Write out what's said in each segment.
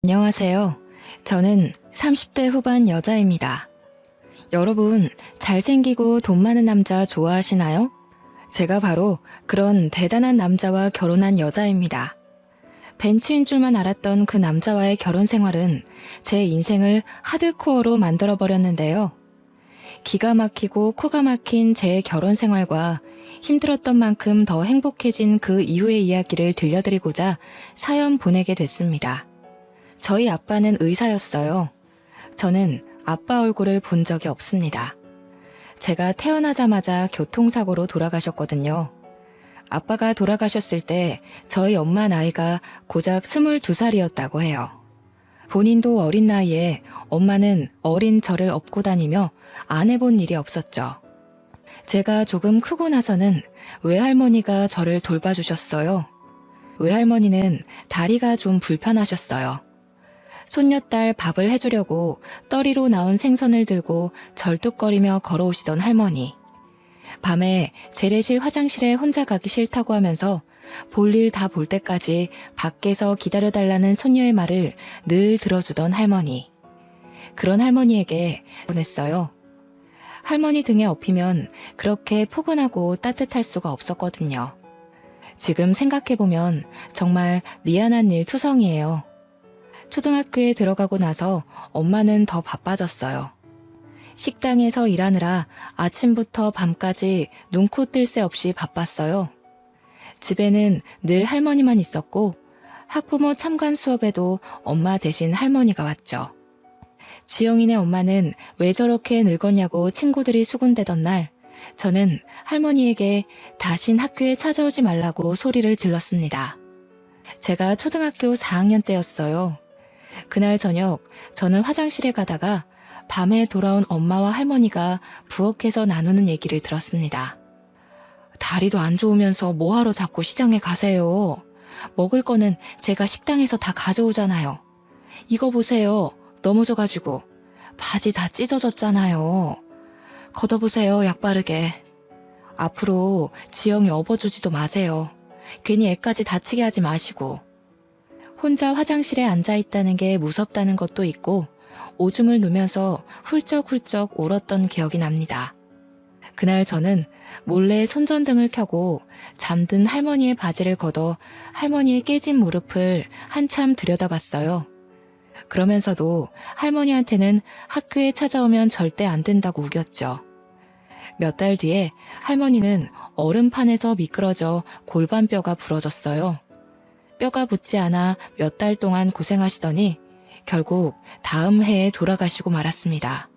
안녕하세요. 저는 30대 후반 여자입니다. 여러분, 잘생기고 돈 많은 남자 좋아하시나요? 제가 바로 그런 대단한 남자와 결혼한 여자입니다. 벤츠인 줄만 알았던 그 남자와의 결혼 생활은 제 인생을 하드코어로 만들어버렸는데요. 기가 막히고 코가 막힌 제 결혼 생활과 힘들었던 만큼 더 행복해진 그 이후의 이야기를 들려드리고자 사연 보내게 됐습니다. 저희 아빠는 의사였어요. 저는 아빠 얼굴을 본 적이 없습니다. 제가 태어나자마자 교통사고로 돌아가셨거든요. 아빠가 돌아가셨을 때 저희 엄마 나이가 고작 22살이었다고 해요. 본인도 어린 나이에 엄마는 어린 저를 업고 다니며 안 해본 일이 없었죠. 제가 조금 크고 나서는 외할머니가 저를 돌봐주셨어요. 외할머니는 다리가 좀 불편하셨어요. 손녀딸 밥을 해주려고 떠리로 나온 생선을 들고 절뚝거리며 걸어오시던 할머니. 밤에 재래실 화장실에 혼자 가기 싫다고 하면서 볼일 다 볼 때까지 밖에서 기다려달라는 손녀의 말을 늘 들어주던 할머니. 그런 할머니에게 보냈어요. 할머니 등에 업히면 그렇게 포근하고 따뜻할 수가 없었거든요. 지금 생각해보면 정말 미안한 일 투성이에요. 초등학교에 들어가고 나서 엄마는 더 바빠졌어요. 식당에서 일하느라 아침부터 밤까지 눈코 뜰 새 없이 바빴어요. 집에는 늘 할머니만 있었고 학부모 참관 수업에도 엄마 대신 할머니가 왔죠. 지영이네 엄마는 왜 저렇게 늙었냐고 친구들이 수군대던 날 저는 할머니에게 다신 학교에 찾아오지 말라고 소리를 질렀습니다. 제가 초등학교 4학년 때였어요. 그날 저녁 저는 화장실에 가다가 밤에 돌아온 엄마와 할머니가 부엌에서 나누는 얘기를 들었습니다. 다리도 안 좋으면서 뭐하러 자꾸 시장에 가세요. 먹을 거는 제가 식당에서 다 가져오잖아요. 이거 보세요. 넘어져가지고 바지 다 찢어졌잖아요. 걷어보세요. 약 바르게. 앞으로 지영이 업어주지도 마세요. 괜히 애까지 다치게 하지 마시고. 혼자 화장실에 앉아있다는 게 무섭다는 것도 있고 오줌을 누면서 훌쩍훌쩍 울었던 기억이 납니다. 그날 저는 몰래 손전등을 켜고 잠든 할머니의 바지를 걷어 할머니의 깨진 무릎을 한참 들여다봤어요. 그러면서도 할머니한테는 학교에 찾아오면 절대 안 된다고 우겼죠. 몇 달 뒤에 할머니는 얼음판에서 미끄러져 골반뼈가 부러졌어요. 뼈가 붙지 않아 몇 달 동안 고생하시더니 결국 다음 해에 돌아가시고 말았습니다.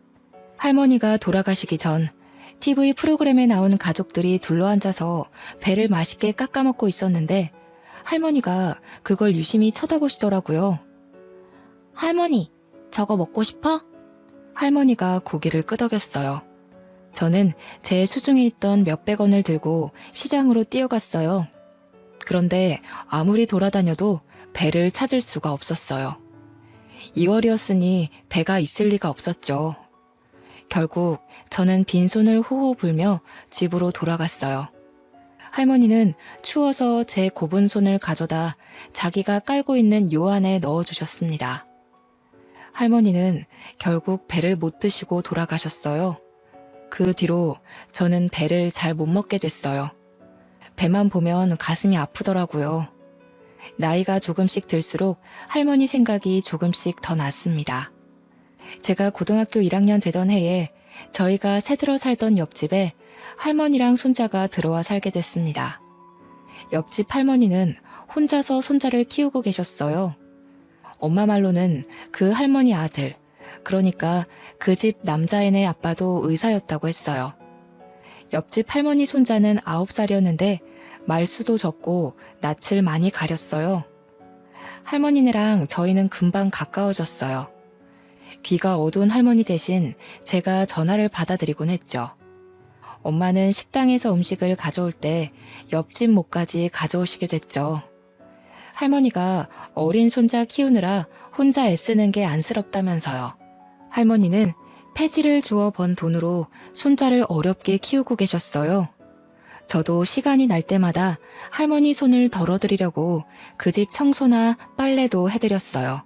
할머니가 돌아가시기 전 TV 프로그램에 나온 가족들이 둘러앉아서 배를 맛있게 깎아먹고 있었는데 할머니가 그걸 유심히 쳐다보시더라고요. 할머니, 저거 먹고 싶어? 할머니가 고개를 끄덕였어요. 저는 제 수중에 있던 몇백 원을 들고 시장으로 뛰어갔어요. 그런데 아무리 돌아다녀도 배를 찾을 수가 없었어요. 2월이었으니 배가 있을 리가 없었죠. 결국 저는 빈손을 호호 불며 집으로 돌아갔어요. 할머니는 추워서 제 곱은 손을 가져다 자기가 깔고 있는 요 안에 넣어주셨습니다. 할머니는 결국 배를 못 드시고 돌아가셨어요. 그 뒤로 저는 배를 잘 못 먹게 됐어요. 배만 보면 가슴이 아프더라고요. 나이가 조금씩 들수록 할머니 생각이 조금씩 더 났습니다. 제가 고등학교 1학년 되던 해에 저희가 새들어 살던 옆집에 할머니랑 손자가 들어와 살게 됐습니다. 옆집 할머니는 혼자서 손자를 키우고 계셨어요. 엄마 말로는 그 할머니 아들, 그러니까 그 집 남자애네 아빠도 의사였다고 했어요. 옆집 할머니 손자는 9살이었는데 말수도 적고 낯을 많이 가렸어요. 할머니네랑 저희는 금방 가까워졌어요. 귀가 어두운 할머니 대신 제가 전화를 받아드리곤 했죠. 엄마는 식당에서 음식을 가져올 때 옆집 목까지 가져오시게 됐죠. 할머니가 어린 손자 키우느라 혼자 애쓰는 게 안쓰럽다면서요. 할머니는 폐지를 주워 번 돈으로 손자를 어렵게 키우고 계셨어요. 저도 시간이 날 때마다 할머니 손을 덜어드리려고 그 집 청소나 빨래도 해드렸어요.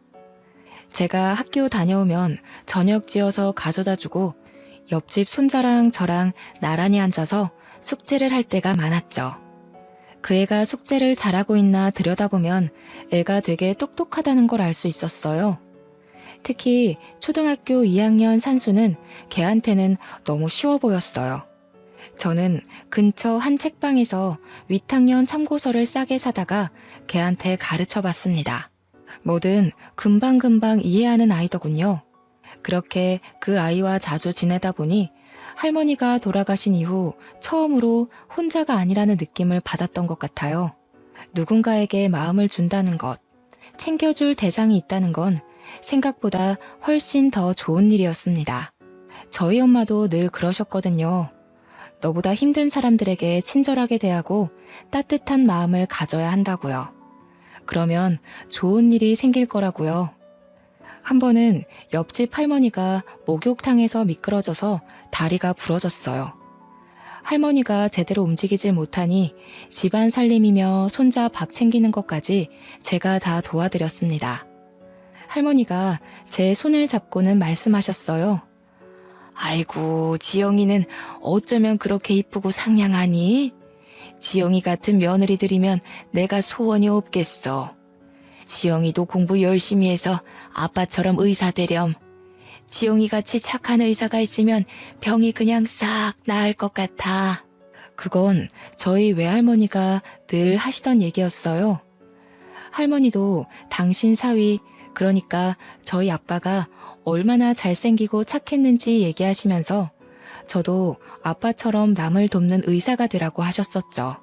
제가 학교 다녀오면 저녁 지어서 가져다 주고 옆집 손자랑 저랑 나란히 앉아서 숙제를 할 때가 많았죠. 그 애가 숙제를 잘하고 있나 들여다보면 애가 되게 똑똑하다는 걸 알 수 있었어요. 특히 초등학교 2학년 산수는 걔한테는 너무 쉬워 보였어요. 저는 근처 한 책방에서 위탁년 참고서를 싸게 사다가 걔한테 가르쳐 봤습니다. 뭐든 금방금방 이해하는 아이더군요. 그렇게 그 아이와 자주 지내다 보니 할머니가 돌아가신 이후 처음으로 혼자가 아니라는 느낌을 받았던 것 같아요. 누군가에게 마음을 준다는 것, 챙겨줄 대상이 있다는 건 생각보다 훨씬 더 좋은 일이었습니다. 저희 엄마도 늘 그러셨거든요. 너보다 힘든 사람들에게 친절하게 대하고 따뜻한 마음을 가져야 한다고요. 그러면 좋은 일이 생길 거라고요. 한 번은 옆집 할머니가 목욕탕에서 미끄러져서 다리가 부러졌어요. 할머니가 제대로 움직이질 못하니 집안 살림이며 손자 밥 챙기는 것까지 제가 다 도와드렸습니다. 할머니가 제 손을 잡고는 말씀하셨어요. 아이고, 지영이는 어쩌면 그렇게 이쁘고 상냥하니? 지영이 같은 며느리들이면 내가 소원이 없겠어. 지영이도 공부 열심히 해서 아빠처럼 의사 되렴. 지영이같이 착한 의사가 있으면 병이 그냥 싹 나을 것 같아. 그건 저희 외할머니가 늘 하시던 얘기였어요. 할머니도 당신 사위, 그러니까 저희 아빠가 얼마나 잘생기고 착했는지 얘기하시면서 저도 아빠처럼 남을 돕는 의사가 되라고 하셨었죠.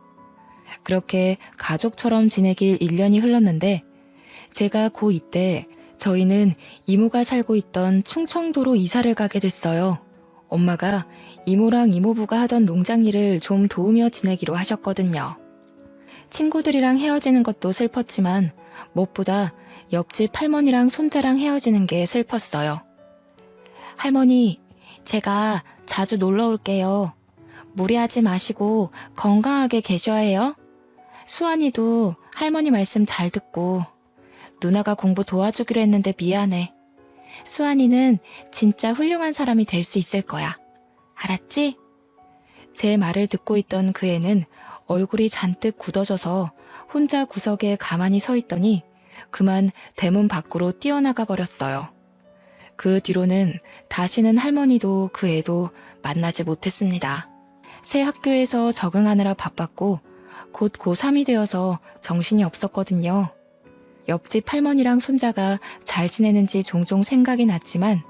그렇게 가족처럼 지내길 1년이 흘렀는데 제가 고2 때 저희는 이모가 살고 있던 충청도로 이사를 가게 됐어요. 엄마가 이모랑 이모부가 하던 농장 일을 좀 도우며 지내기로 하셨거든요. 친구들이랑 헤어지는 것도 슬펐지만 무엇보다 옆집 할머니랑 손자랑 헤어지는 게 슬펐어요. 할머니, 제가 자주 놀러 올게요. 무리하지 마시고 건강하게 계셔야 해요. 수환이도 할머니 말씀 잘 듣고. 누나가 공부 도와주기로 했는데 미안해. 수환이는 진짜 훌륭한 사람이 될 수 있을 거야. 알았지? 제 말을 듣고 있던 그 애는 얼굴이 잔뜩 굳어져서 혼자 구석에 가만히 서 있더니 그만 대문 밖으로 뛰어나가 버렸어요. 그 뒤로는 다시는 할머니도 그 애도 만나지 못했습니다. 새 학교에서 적응하느라 바빴고 곧 고3이 되어서 정신이 없었거든요. 옆집 할머니랑 손자가 잘 지내는지 종종 생각이 났지만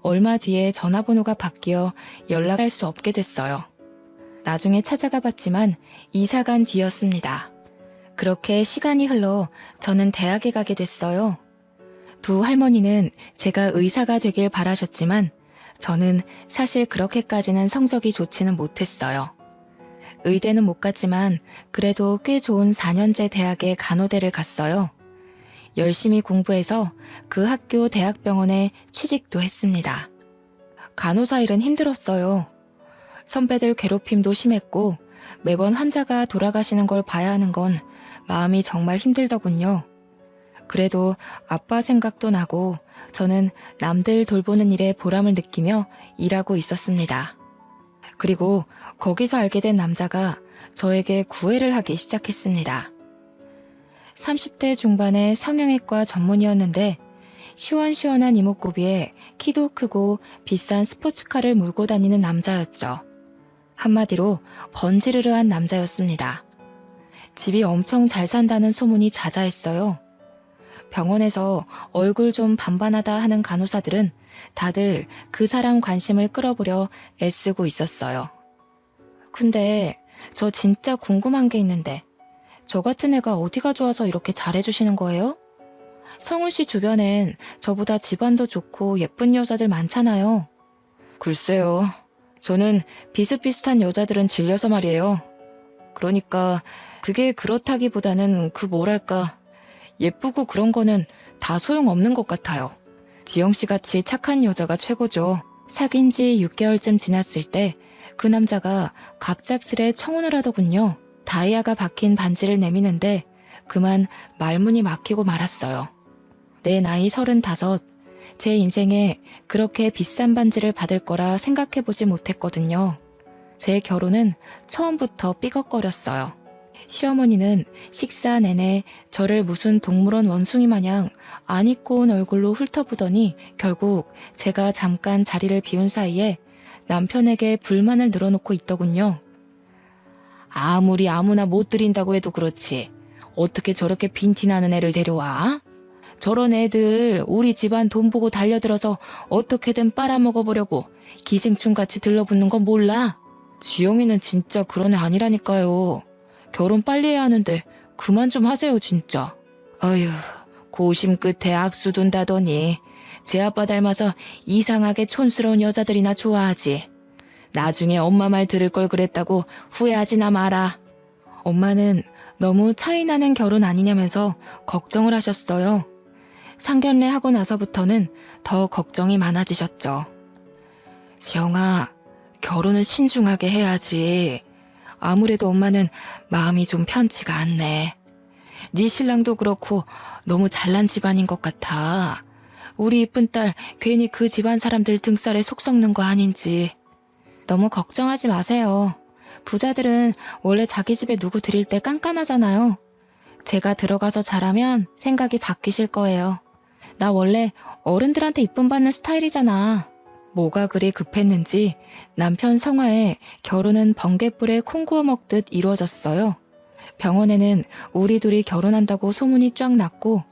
얼마 뒤에 전화번호가 바뀌어 연락할 수 없게 됐어요. 나중에 찾아가 봤지만 이사 간 뒤였습니다. 그렇게 시간이 흘러 저는 대학에 가게 됐어요. 두 할머니는 제가 의사가 되길 바라셨지만 저는 사실 그렇게까지는 성적이 좋지는 못했어요. 의대는 못 갔지만 그래도 꽤 좋은 4년제 대학에 간호대를 갔어요. 열심히 공부해서 그 학교 대학병원에 취직도 했습니다. 간호사 일은 힘들었어요. 선배들 괴롭힘도 심했고 매번 환자가 돌아가시는 걸 봐야 하는 건 마음이 정말 힘들더군요. 그래도 아빠 생각도 나고 저는 남들 돌보는 일에 보람을 느끼며 일하고 있었습니다. 그리고 거기서 알게 된 남자가 저에게 구애를 하기 시작했습니다. 30대 중반의 성형외과 전문의였는데 시원시원한 이목구비에 키도 크고 비싼 스포츠카를 몰고 다니는 남자였죠. 한마디로 번지르르한 남자였습니다. 집이 엄청 잘 산다는 소문이 자자했어요. 병원에서 얼굴 좀 반반하다 하는 간호사들은 다들 그 사람 관심을 끌어보려 애쓰고 있었어요. 근데 저 진짜 궁금한 게 있는데 저 같은 애가 어디가 좋아서 이렇게 잘해주시는 거예요? 성훈 씨 주변엔 저보다 집안도 좋고 예쁜 여자들 많잖아요. 글쎄요. 저는 비슷비슷한 여자들은 질려서 말이에요. 그러니까 그게 그렇다기보다는 그 뭐랄까 예쁘고 그런 거는 다 소용없는 것 같아요. 지영씨같이 착한 여자가 최고죠. 사귄 지 6개월쯤 지났을 때 그 남자가 갑작스레 청혼을 하더군요. 다이아가 박힌 반지를 내미는데 그만 말문이 막히고 말았어요. 내 나이 35, 제 인생에 그렇게 비싼 반지를 받을 거라 생각해보지 못했거든요. 제 결혼은 처음부터 삐걱거렸어요. 시어머니는 식사 내내 저를 무슨 동물원 원숭이 마냥 안 입고 온 얼굴로 훑어보더니 결국 제가 잠깐 자리를 비운 사이에 남편에게 불만을 늘어놓고 있더군요. 아무리 아무나 못 드린다고 해도 그렇지. 어떻게 저렇게 빈티나는 애를 데려와? 저런 애들 우리 집안 돈 보고 달려들어서 어떻게든 빨아먹어보려고 기생충같이 들러붙는 건 몰라? 지영이는 진짜 그런 애 아니라니까요. 결혼 빨리 해야 하는데 그만 좀 하세요 진짜. 어휴, 고심 끝에 악수 둔다더니 제 아빠 닮아서 이상하게 촌스러운 여자들이나 좋아하지. 나중에 엄마 말 들을 걸 그랬다고 후회하지나 마라. 엄마는 너무 차이나는 결혼 아니냐면서 걱정을 하셨어요. 상견례 하고 나서부터는 더 걱정이 많아지셨죠. 지영아, 결혼은 신중하게 해야지. 아무래도 엄마는 마음이 좀 편치가 않네. 네 신랑도 그렇고 너무 잘난 집안인 것 같아. 우리 이쁜 딸 괜히 그 집안 사람들 등살에 속 썩는 거 아닌지. 너무 걱정하지 마세요. 부자들은 원래 자기 집에 누구 들일 때 깐깐하잖아요. 제가 들어가서 잘하면 생각이 바뀌실 거예요. 나 원래 어른들한테 이쁨 받는 스타일이잖아. 뭐가 그리 급했는지 남편 성화에 결혼은 번갯불에 콩 구워 먹듯 이루어졌어요. 병원에는 우리 둘이 결혼한다고 소문이 쫙 났고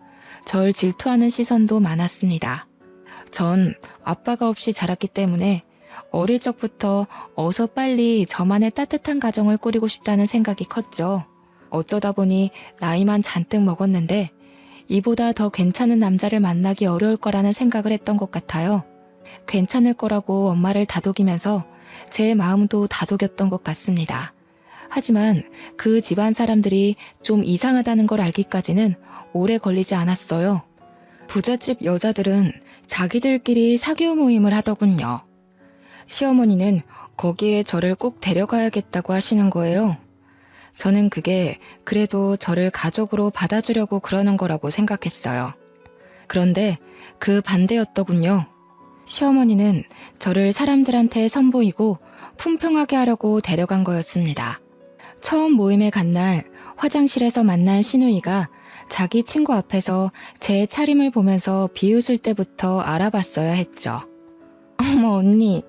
절 질투하는 시선도 많았습니다. 전 아빠가 없이 자랐기 때문에 어릴 적부터 어서 빨리 저만의 따뜻한 가정을 꾸리고 싶다는 생각이 컸죠. 어쩌다 보니 나이만 잔뜩 먹었는데 이보다 더 괜찮은 남자를 만나기 어려울 거라는 생각을 했던 것 같아요. 괜찮을 거라고 엄마를 다독이면서 제 마음도 다독였던 것 같습니다. 하지만 그 집안 사람들이 좀 이상하다는 걸 알기까지는 오래 걸리지 않았어요. 부잣집 여자들은 자기들끼리 사교 모임을 하더군요. 시어머니는 거기에 저를 꼭 데려가야겠다고 하시는 거예요. 저는 그게 그래도 저를 가족으로 받아주려고 그러는 거라고 생각했어요. 그런데 그 반대였더군요. 시어머니는 저를 사람들한테 선보이고 품평하게 하려고 데려간 거였습니다. 처음 모임에 간 날 화장실에서 만난 시누이가 자기 친구 앞에서 제 차림을 보면서 비웃을 때부터 알아봤어야 했죠. 어머 언니,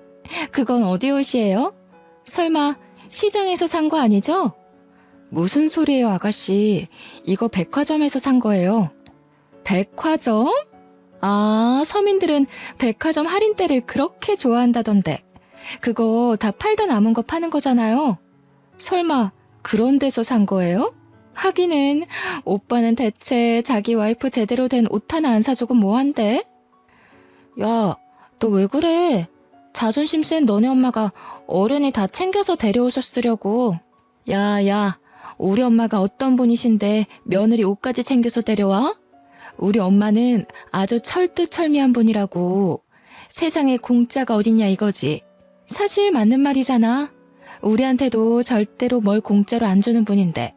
그건 어디 옷이에요? 설마 시장에서 산 거 아니죠? 무슨 소리예요 아가씨, 이거 백화점에서 산 거예요. 백화점? 아, 서민들은 백화점 할인대를 그렇게 좋아한다던데. 그거 다 팔다 남은 거 파는 거잖아요. 설마 그런 데서 산 거예요? 하기는 오빠는 대체 자기 와이프 제대로 된 옷 하나 안 사주고 뭐한대? 야, 너 왜 그래? 자존심 센 너네 엄마가 어른이 다 챙겨서 데려오셨으려고. 야, 우리 엄마가 어떤 분이신데 며느리 옷까지 챙겨서 데려와? 우리 엄마는 아주 철두철미한 분이라고. 세상에 공짜가 어딨냐 이거지. 사실 맞는 말이잖아. 우리한테도 절대로 뭘 공짜로 안 주는 분인데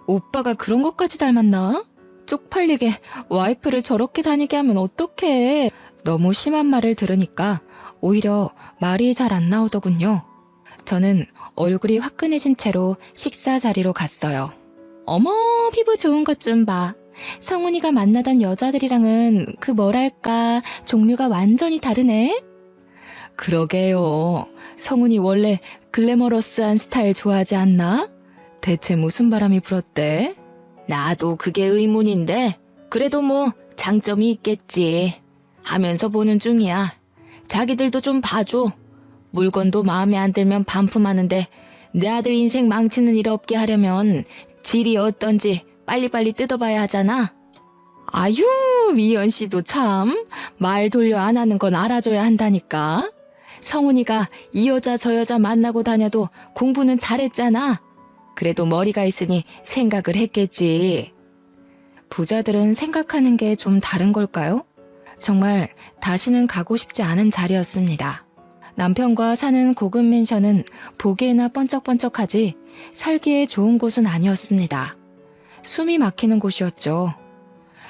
오빠가 그런 것까지 닮았나? 쪽팔리게 와이프를 저렇게 다니게 하면 어떡해. 너무 심한 말을 들으니까 오히려 말이 잘 안 나오더군요. 저는 얼굴이 화끈해진 채로 식사 자리로 갔어요. 어머, 피부 좋은 것 좀 봐. 성훈이가 만나던 여자들이랑은 그 뭐랄까 종류가 완전히 다르네. 그러게요. 성훈이 원래 글래머러스한 스타일 좋아하지 않나? 대체 무슨 바람이 불었대? 나도 그게 의문인데 그래도 뭐 장점이 있겠지 하면서 보는 중이야. 자기들도 좀 봐줘. 물건도 마음에 안 들면 반품하는데 내 아들 인생 망치는 일 없게 하려면 질이 어떤지 빨리빨리 뜯어봐야 하잖아. 아유, 미연 씨도 참 말 돌려 안 하는 건 알아줘야 한다니까. 성훈이가 이 여자 저 여자 만나고 다녀도 공부는 잘했잖아. 그래도 머리가 있으니 생각을 했겠지. 부자들은 생각하는 게 좀 다른 걸까요? 정말 다시는 가고 싶지 않은 자리였습니다. 남편과 사는 고급 맨션은 보기에나 번쩍번쩍하지 살기에 좋은 곳은 아니었습니다. 숨이 막히는 곳이었죠.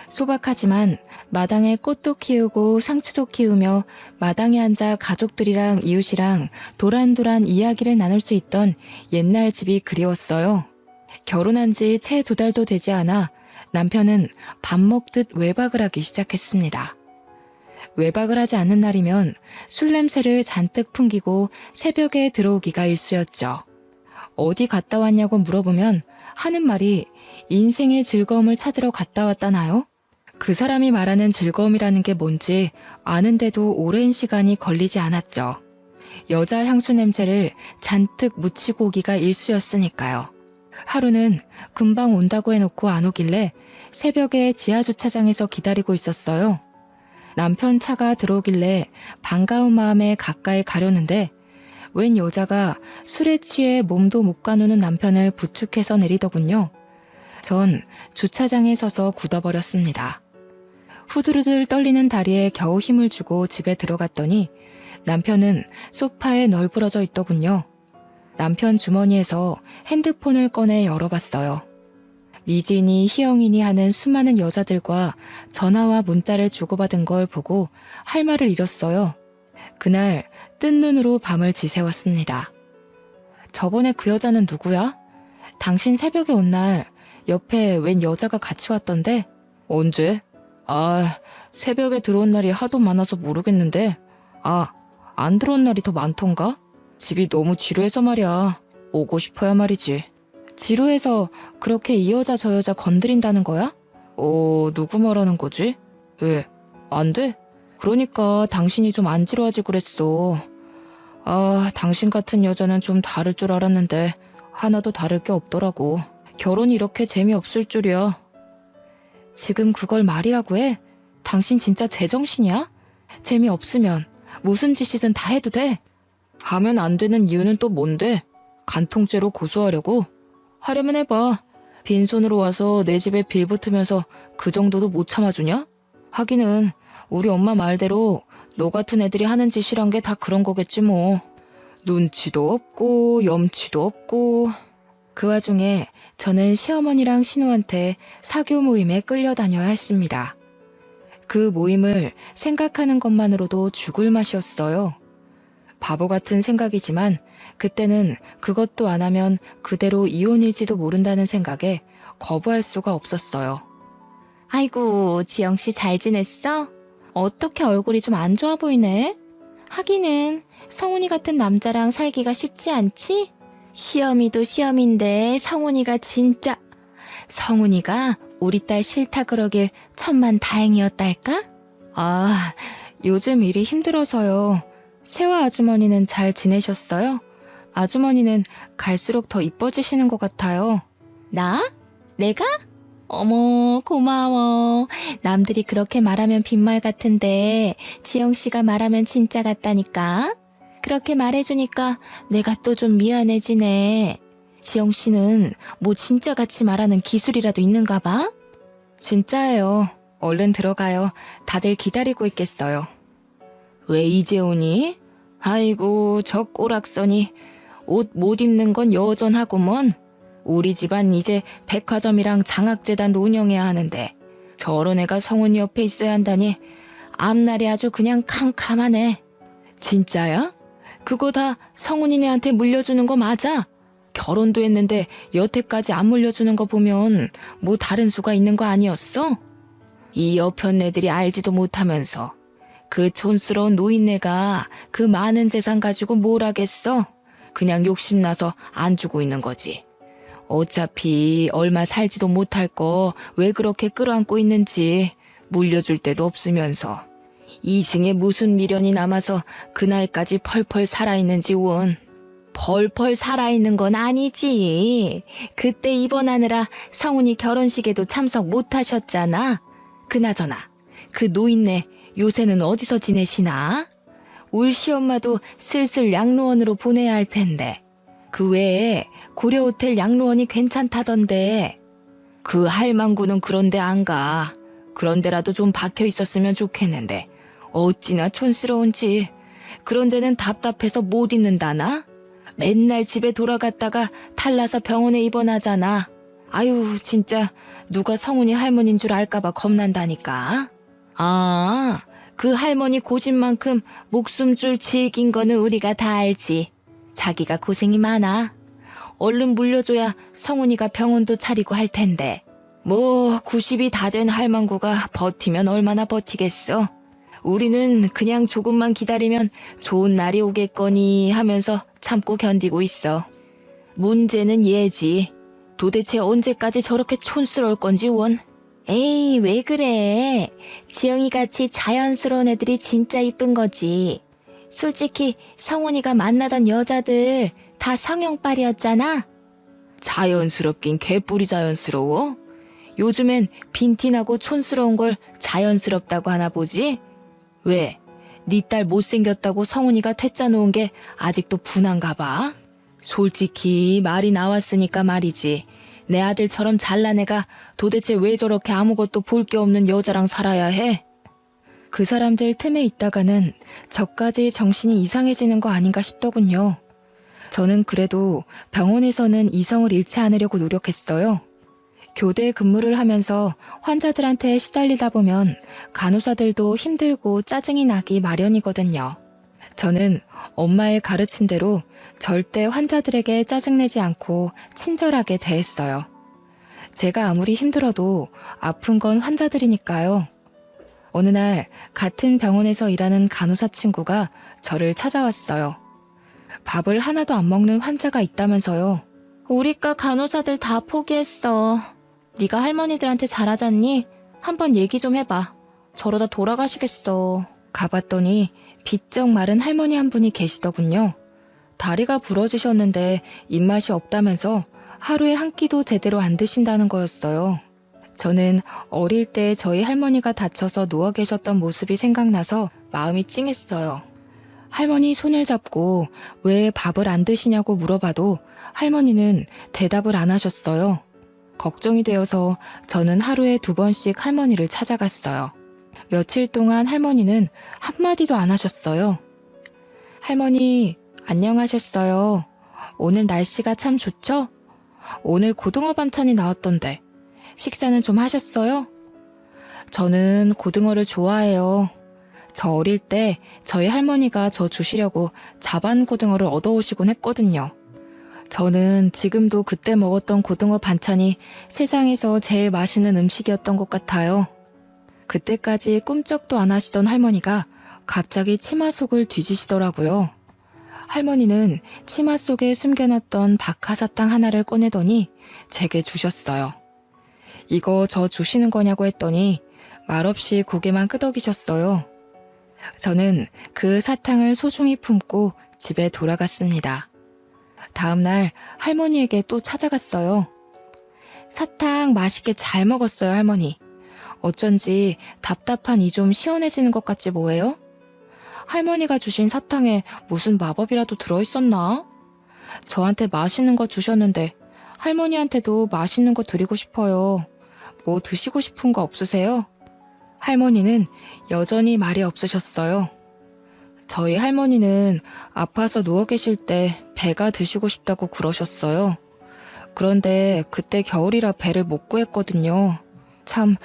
소박하지만 마당에 꽃도 키우고 상추도 키우며 마당에 앉아 가족들이랑 이웃이랑 도란도란 이야기를 나눌 수 있던 옛날 집이 그리웠어요. 결혼한 지 채 2달도 되지 않아 남편은 밥 먹듯 외박을 하기 시작했습니다. 외박을 하지 않는 날이면 술 냄새를 잔뜩 풍기고 새벽에 들어오기가 일쑤였죠. 어디 갔다 왔냐고 물어보면 하는 말이 인생의 즐거움을 찾으러 갔다 왔다나요? 그 사람이 말하는 즐거움이라는 게 뭔지 아는데도 오랜 시간이 걸리지 않았죠. 여자 향수 냄새를 잔뜩 묻히고 오기가 일쑤였으니까요. 하루는 금방 온다고 해놓고 안 오길래 새벽에 지하주차장에서 기다리고 있었어요. 남편 차가 들어오길래 반가운 마음에 가까이 가려는데 웬 여자가 술에 취해 몸도 못 가누는 남편을 부축해서 내리더군요. 전 주차장에 서서 굳어버렸습니다. 후들후들 떨리는 다리에 겨우 힘을 주고 집에 들어갔더니 남편은 소파에 널브러져 있더군요. 남편 주머니에서 핸드폰을 꺼내 열어봤어요. 미진이, 희영이니 하는 수많은 여자들과 전화와 문자를 주고받은 걸 보고 할 말을 잃었어요. 그날 뜬 눈으로 밤을 지새웠습니다. 저번에 그 여자는 누구야? 당신 새벽에 온 날 옆에 웬 여자가 같이 왔던데? 언제? 새벽에 들어온 날이 하도 많아서 모르겠는데. 안 들어온 날이 더 많던가? 집이 너무 지루해서 말이야. 오고 싶어야 말이지. 지루해서 그렇게 이 여자 저 여자 건드린다는 거야? 누구 말하는 거지? 왜? 안 돼? 그러니까 당신이 좀 안 지루하지 그랬어. 당신 같은 여자는 좀 다를 줄 알았는데 하나도 다를 게 없더라고. 결혼이 이렇게 재미없을 줄이야. 지금 그걸 말이라고 해? 당신 진짜 제정신이야? 재미없으면 무슨 짓이든 다 해도 돼? 하면 안 되는 이유는 또 뭔데? 간통죄로 고소하려고? 하려면 해봐. 빈손으로 와서 내 집에 빌붙으면서 그 정도도 못 참아주냐? 하기는 우리 엄마 말대로 너 같은 애들이 하는 짓이란 게 다 그런 거겠지 뭐. 눈치도 없고 염치도 없고. 그 와중에 저는 시어머니랑 신우한테 사교 모임에 끌려다녀야 했습니다. 그 모임을 생각하는 것만으로도 죽을 맛이었어요. 바보 같은 생각이지만 그때는 그것도 안 하면 그대로 이혼일지도 모른다는 생각에 거부할 수가 없었어요. 아이고, 지영씨 잘 지냈어? 어떻게 얼굴이 좀 안 좋아 보이네? 하기는 성훈이 같은 남자랑 살기가 쉽지 않지? 시어미도 시어미인데 성훈이가 진짜... 성훈이가 우리 딸 싫다 그러길 천만 다행이었달까? 요즘 일이 힘들어서요. 세화 아주머니는 잘 지내셨어요? 아주머니는 갈수록 더 이뻐지시는 것 같아요. 나? 내가? 어머, 고마워. 남들이 그렇게 말하면 빈말 같은데 지영씨가 말하면 진짜 같다니까. 그렇게 말해주니까 내가 또 좀 미안해지네. 지영씨는 뭐 진짜 같이 말하는 기술이라도 있는가 봐? 진짜예요. 얼른 들어가요. 다들 기다리고 있겠어요. 왜 이제 오니? 아이고, 저 꼬락서니 옷 못 입는 건 여전하구먼. 우리 집안 이제 백화점이랑 장학재단도 운영해야 하는데 저런 애가 성훈이 옆에 있어야 한다니 앞날이 아주 그냥 캄캄하네. 진짜야? 그거 다 성훈이네한테 물려주는 거 맞아? 결혼도 했는데 여태까지 안 물려주는 거 보면 뭐 다른 수가 있는 거 아니었어? 이 여편네들이 알지도 못하면서 그 촌스러운 노인네가 그 많은 재산 가지고 뭘 하겠어? 그냥 욕심나서 안 주고 있는 거지. 어차피 얼마 살지도 못할 거 왜 그렇게 끌어안고 있는지 물려줄 데도 없으면서 이승에 무슨 미련이 남아서 그날까지 펄펄 살아있는지 원. 펄펄 살아있는 건 아니지. 그때 입원하느라 성훈이 결혼식에도 참석 못하셨잖아. 그나저나 그 노인네 요새는 어디서 지내시나? 울 시엄마도 슬슬 양로원으로 보내야 할 텐데. 그 외에 고려호텔 양로원이 괜찮다던데. 그 할망구는 그런데 안 가. 그런데라도 좀 박혀 있었으면 좋겠는데 어찌나 촌스러운지. 그런 데는 답답해서 못 있는다나? 맨날 집에 돌아갔다가 탈나서 병원에 입원하잖아. 아유, 진짜 누가 성훈이 할머니인 줄 알까봐 겁난다니까. 아, 그 할머니 고집만큼 목숨줄 질긴 거는 우리가 다 알지. 자기가 고생이 많아. 얼른 물려줘야 성훈이가 병원도 차리고 할 텐데. 뭐 90이 다 된 할망구가 버티면 얼마나 버티겠어. 우리는 그냥 조금만 기다리면 좋은 날이 오겠거니 하면서 참고 견디고 있어. 문제는 얘지. 도대체 언제까지 저렇게 촌스러울 건지 원. 에이, 왜 그래. 지영이같이 자연스러운 애들이 진짜 이쁜 거지. 솔직히 성훈이가 만나던 여자들 다 성형빨이었잖아. 자연스럽긴 개뿔이 자연스러워. 요즘엔 빈티나고 촌스러운 걸 자연스럽다고 하나 보지? 왜? 네 딸 못생겼다고 성훈이가 퇴짜 놓은 게 아직도 분한가 봐? 솔직히 말이 나왔으니까 말이지. 내 아들처럼 잘난 애가 도대체 왜 저렇게 아무것도 볼 게 없는 여자랑 살아야 해? 그 사람들 틈에 있다가는 저까지 정신이 이상해지는 거 아닌가 싶더군요. 저는 그래도 병원에서는 이성을 잃지 않으려고 노력했어요. 교대 근무를 하면서 환자들한테 시달리다 보면 간호사들도 힘들고 짜증이 나기 마련이거든요. 저는 엄마의 가르침대로 절대 환자들에게 짜증내지 않고 친절하게 대했어요. 제가 아무리 힘들어도 아픈 건 환자들이니까요. 어느 날 같은 병원에서 일하는 간호사 친구가 저를 찾아왔어요. 밥을 하나도 안 먹는 환자가 있다면서요. 우리과 간호사들 다 포기했어. 네가 할머니들한테 잘하잖니? 한번 얘기 좀 해봐. 저러다 돌아가시겠어. 가봤더니 비쩍 마른 할머니 한 분이 계시더군요. 다리가 부러지셨는데 입맛이 없다면서 하루에 한 끼도 제대로 안 드신다는 거였어요. 저는 어릴 때 저희 할머니가 다쳐서 누워 계셨던 모습이 생각나서 마음이 찡했어요. 할머니 손을 잡고 왜 밥을 안 드시냐고 물어봐도 할머니는 대답을 안 하셨어요. 걱정이 되어서 저는 하루에 2번씩 할머니를 찾아갔어요. 며칠 동안 할머니는 한마디도 안 하셨어요. 할머니, 안녕하셨어요. 오늘 날씨가 참 좋죠? 오늘 고등어 반찬이 나왔던데 식사는 좀 하셨어요? 저는 고등어를 좋아해요. 저 어릴 때 저희 할머니가 저 주시려고 자반 고등어를 얻어오시곤 했거든요. 저는 지금도 그때 먹었던 고등어 반찬이 세상에서 제일 맛있는 음식이었던 것 같아요. 그때까지 꿈쩍도 안 하시던 할머니가 갑자기 치마 속을 뒤지시더라고요. 할머니는 치마 속에 숨겨놨던 박하사탕 하나를 꺼내더니 제게 주셨어요. 이거 저 주시는 거냐고 했더니 말없이 고개만 끄덕이셨어요. 저는 그 사탕을 소중히 품고 집에 돌아갔습니다. 다음날 할머니에게 또 찾아갔어요. 사탕 맛있게 잘 먹었어요, 할머니. 어쩐지 답답한 이 좀 시원해지는 것 같지 뭐예요? 할머니가 주신 사탕에 무슨 마법이라도 들어있었나? 저한테 맛있는 거 주셨는데 할머니한테도 맛있는 거 드리고 싶어요. 뭐 드시고 싶은 거 없으세요? 할머니는 여전히 말이 없으셨어요. 저희 할머니는 아파서 누워 계실 때 배가 드시고 싶다고 그러셨어요. 그런데 그때 겨울이라 배를 못 구했거든요. 참,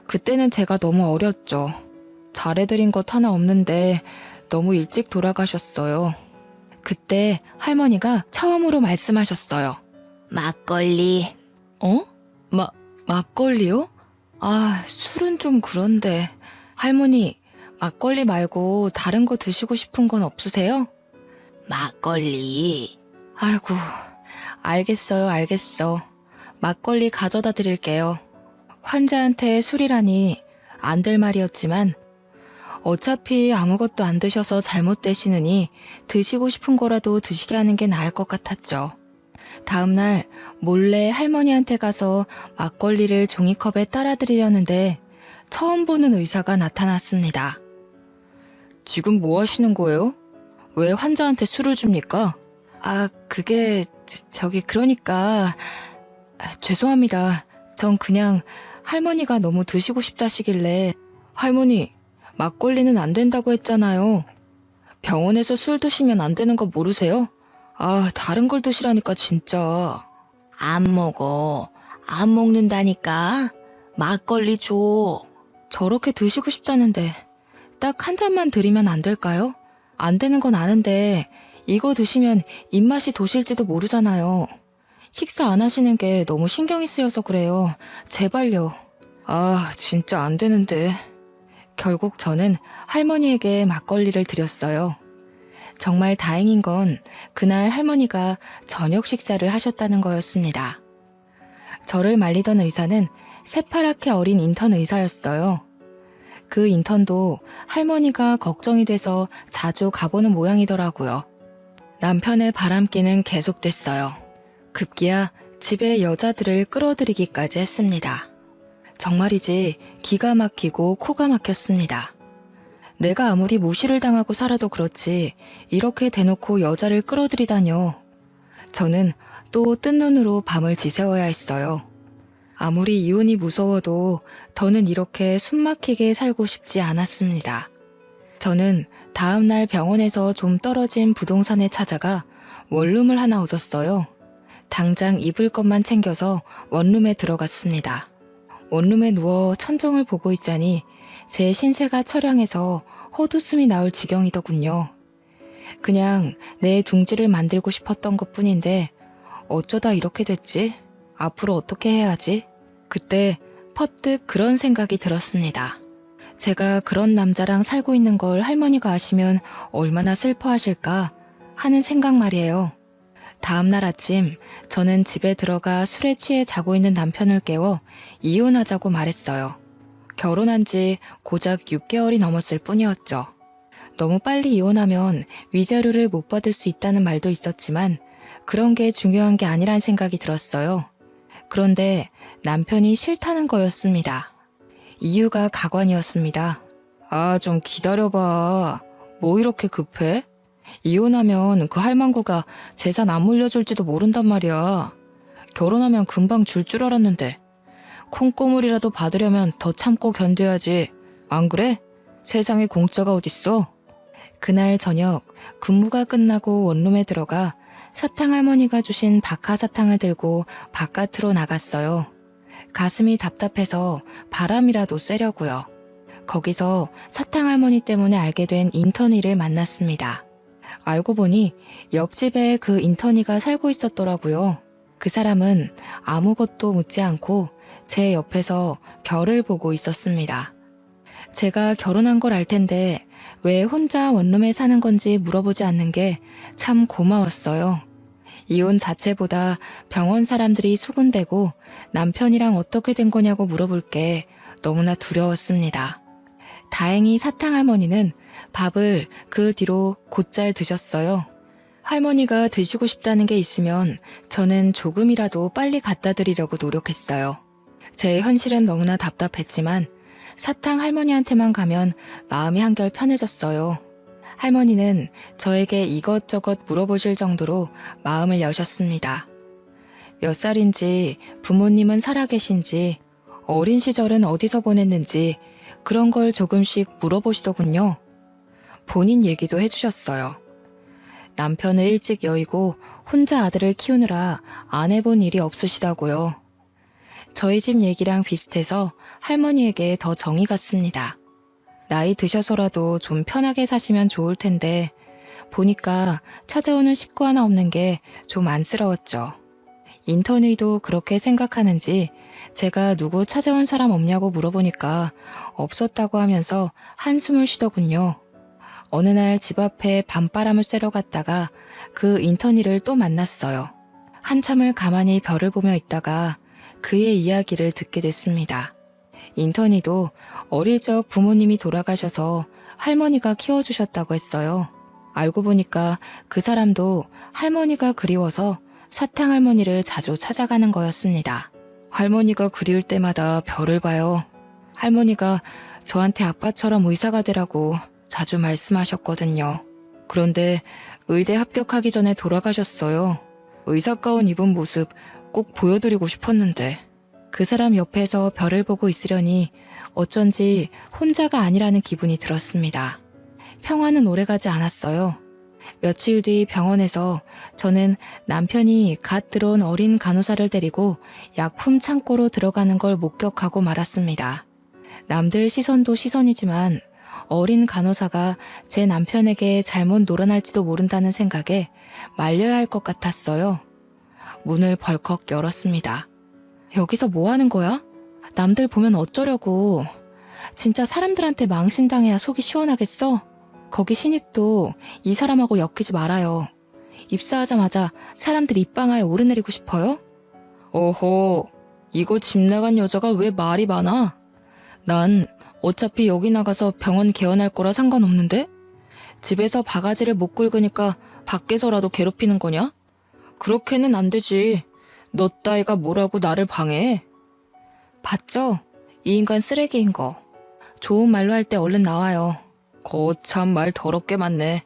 그때는 제가 너무 어렸죠. 잘해드린 것 하나 없는데 너무 일찍 돌아가셨어요. 그때 할머니가 처음으로 말씀하셨어요. 막걸리. 어? 막걸리요? 아, 술은 좀 그런데. 할머니, 막걸리 말고 다른 거 드시고 싶은 건 없으세요? 막걸리. 아이고, 알겠어요, 알겠어. 막걸리 가져다 드릴게요. 환자한테 술이라니 안 될 말이었지만 어차피 아무것도 안 드셔서 잘못되시느니 드시고 싶은 거라도 드시게 하는 게 나을 것 같았죠. 다음날 몰래 할머니한테 가서 막걸리를 종이컵에 따라 드리려는데 처음 보는 의사가 나타났습니다. 지금 뭐 하시는 거예요? 왜 환자한테 술을 줍니까? 아, 그게 그러니까 죄송합니다. 전 그냥 할머니가 너무 드시고 싶다시길래. 할머니, 막걸리는 안 된다고 했잖아요. 병원에서 술 드시면 안 되는 거 모르세요? 아, 다른 걸 드시라니까 진짜. 안 먹어. 안 먹는다니까. 막걸리 줘. 저렇게 드시고 싶다는데 딱 한 잔만 드리면 안 될까요? 안 되는 건 아는데 이거 드시면 입맛이 도실지도 모르잖아요. 식사 안 하시는 게 너무 신경이 쓰여서 그래요. 제발요. 아, 진짜 안 되는데. 결국 저는 할머니에게 막걸리를 드렸어요. 정말 다행인 건 그날 할머니가 저녁 식사를 하셨다는 거였습니다. 저를 말리던 의사는 새파랗게 어린 인턴 의사였어요. 그 인턴도 할머니가 걱정이 돼서 자주 가보는 모양이더라고요. 남편의 바람기는 계속됐어요. 급기야 집에 여자들을 끌어들이기까지 했습니다. 정말이지 기가 막히고 코가 막혔습니다. 내가 아무리 무시를 당하고 살아도 그렇지 이렇게 대놓고 여자를 끌어들이다뇨. 저는 또 뜬 눈으로 밤을 지새워야 했어요. 아무리 이혼이 무서워도 더는 이렇게 숨막히게 살고 싶지 않았습니다. 저는 다음날 병원에서 좀 떨어진 부동산에 찾아가 원룸을 하나 얻었어요. 당장 입을 것만 챙겨서 원룸에 들어갔습니다. 원룸에 누워 천정을 보고 있자니 제 신세가 처량해서 헛웃음이 나올 지경이더군요. 그냥 내 둥지를 만들고 싶었던 것뿐인데 어쩌다 이렇게 됐지? 앞으로 어떻게 해야지? 그때 퍼뜩 그런 생각이 들었습니다. 제가 그런 남자랑 살고 있는 걸 할머니가 아시면 얼마나 슬퍼하실까 하는 생각 말이에요. 다음날 아침 저는 집에 들어가 술에 취해 자고 있는 남편을 깨워 이혼하자고 말했어요. 결혼한 지 고작 6개월이 넘었을 뿐이었죠. 너무 빨리 이혼하면 위자료를 못 받을 수 있다는 말도 있었지만 그런 게 중요한 게 아니란 생각이 들었어요. 그런데 남편이 싫다는 거였습니다. 이유가 가관이었습니다. 아, 좀 기다려봐. 뭐 이렇게 급해? 이혼하면 그 할망구가 재산 안 물려줄지도 모른단 말이야. 결혼하면 금방 줄 줄 알았는데. 콩고물이라도 받으려면 더 참고 견뎌야지. 안 그래? 세상에 공짜가 어딨어? 그날 저녁 근무가 끝나고 원룸에 들어가 사탕 할머니가 주신 박하사탕을 들고 바깥으로 나갔어요. 가슴이 답답해서 바람이라도 쐬려고요. 거기서 사탕 할머니 때문에 알게 된 인턴이를 만났습니다. 알고 보니 옆집에 그 인턴이가 살고 있었더라고요. 그 사람은 아무것도 묻지 않고 제 옆에서 별을 보고 있었습니다. 제가 결혼한 걸 알 텐데 왜 혼자 원룸에 사는 건지 물어보지 않는 게 참 고마웠어요. 이혼 자체보다 병원 사람들이 수군대고 남편이랑 어떻게 된 거냐고 물어볼 게 너무나 두려웠습니다. 다행히 사탕 할머니는 밥을 그 뒤로 곧잘 드셨어요. 할머니가 드시고 싶다는 게 있으면 저는 조금이라도 빨리 갖다 드리려고 노력했어요. 제 현실은 너무나 답답했지만 사탕 할머니한테만 가면 마음이 한결 편해졌어요. 할머니는 저에게 이것저것 물어보실 정도로 마음을 여셨습니다. 몇 살인지, 부모님은 살아계신지, 어린 시절은 어디서 보냈는지 그런 걸 조금씩 물어보시더군요. 본인 얘기도 해주셨어요. 남편을 일찍 여의고 혼자 아들을 키우느라 안 해본 일이 없으시다고요. 저희 집 얘기랑 비슷해서 할머니에게 더 정이 갔습니다. 나이 드셔서라도 좀 편하게 사시면 좋을 텐데 보니까 찾아오는 식구 하나 없는 게 좀 안쓰러웠죠. 인턴이도 그렇게 생각하는지 제가 누구 찾아온 사람 없냐고 물어보니까 없었다고 하면서 한숨을 쉬더군요. 어느 날 집 앞에 밤바람을 쐬러 갔다가 그 인턴이를 또 만났어요. 한참을 가만히 별을 보며 있다가 그의 이야기를 듣게 됐습니다. 인턴이도 어릴 적 부모님이 돌아가셔서 할머니가 키워주셨다고 했어요. 알고 보니까 그 사람도 할머니가 그리워서 사탕 할머니를 자주 찾아가는 거였습니다. 할머니가 그리울 때마다 별을 봐요. 할머니가 저한테 아빠처럼 의사가 되라고 자주 말씀하셨거든요. 그런데 의대 합격하기 전에 돌아가셨어요. 의사 가운 입은 모습 꼭 보여드리고 싶었는데 그 사람 옆에서 별을 보고 있으려니 어쩐지 혼자가 아니라는 기분이 들었습니다. 평화는 오래가지 않았어요. 며칠 뒤 병원에서 저는 남편이 갓 들어온 어린 간호사를 데리고 약품 창고로 들어가는 걸 목격하고 말았습니다. 남들 시선도 시선이지만 어린 간호사가 제 남편에게 잘못 놀아날지도 모른다는 생각에 말려야 할 것 같았어요. 문을 벌컥 열었습니다. 여기서 뭐 하는 거야? 남들 보면 어쩌려고. 진짜 사람들한테 망신당해야 속이 시원하겠어? 거기 신입도 이 사람하고 엮이지 말아요. 입사하자마자 사람들 입방아에 오르내리고 싶어요? 어허, 이거 집 나간 여자가 왜 말이 많아? 난 어차피 여기 나가서 병원 개원할 거라 상관없는데? 집에서 바가지를 못 긁으니까 밖에서라도 괴롭히는 거냐? 그렇게는 안 되지. 너 따위가 뭐라고 나를 방해해? 봤죠? 이 인간 쓰레기인 거. 좋은 말로 할 때 얼른 나와요. 거참 말 더럽게 많네.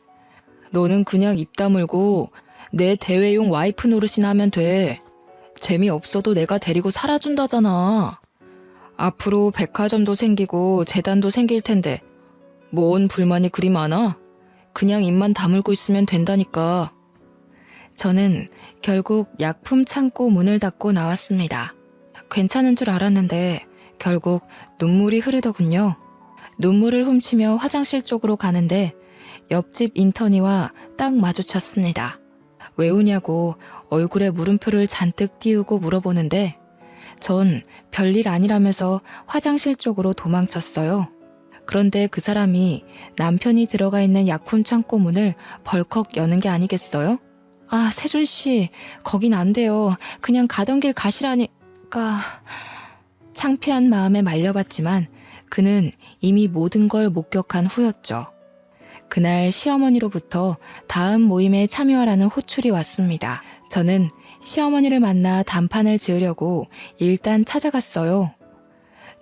너는 그냥 입 다물고 내 대회용 와이프 노릇이나 하면 돼. 재미없어도 내가 데리고 살아준다잖아. 앞으로 백화점도 생기고 재단도 생길 텐데 뭔 불만이 그리 많아? 그냥 입만 다물고 있으면 된다니까. 저는 결국 약품 창고 문을 닫고 나왔습니다. 괜찮은 줄 알았는데 결국 눈물이 흐르더군요. 눈물을 훔치며 화장실 쪽으로 가는데 옆집 인턴이와 딱 마주쳤습니다. 왜 우냐고 얼굴에 물음표를 잔뜩 띄우고 물어보는데 전 별일 아니라면서 화장실 쪽으로 도망쳤어요. 그런데 그 사람이 남편이 들어가 있는 약품 창고 문을 벌컥 여는 게 아니겠어요? 아, 세준 씨, 거긴 안 돼요. 그냥 가던 길 가시라니까. 창피한 마음에 말려봤지만 그는 이미 모든 걸 목격한 후였죠. 그날 시어머니로부터 다음 모임에 참여하라는 호출이 왔습니다. 저는 시어머니를 만나 단판을 지으려고 일단 찾아갔어요.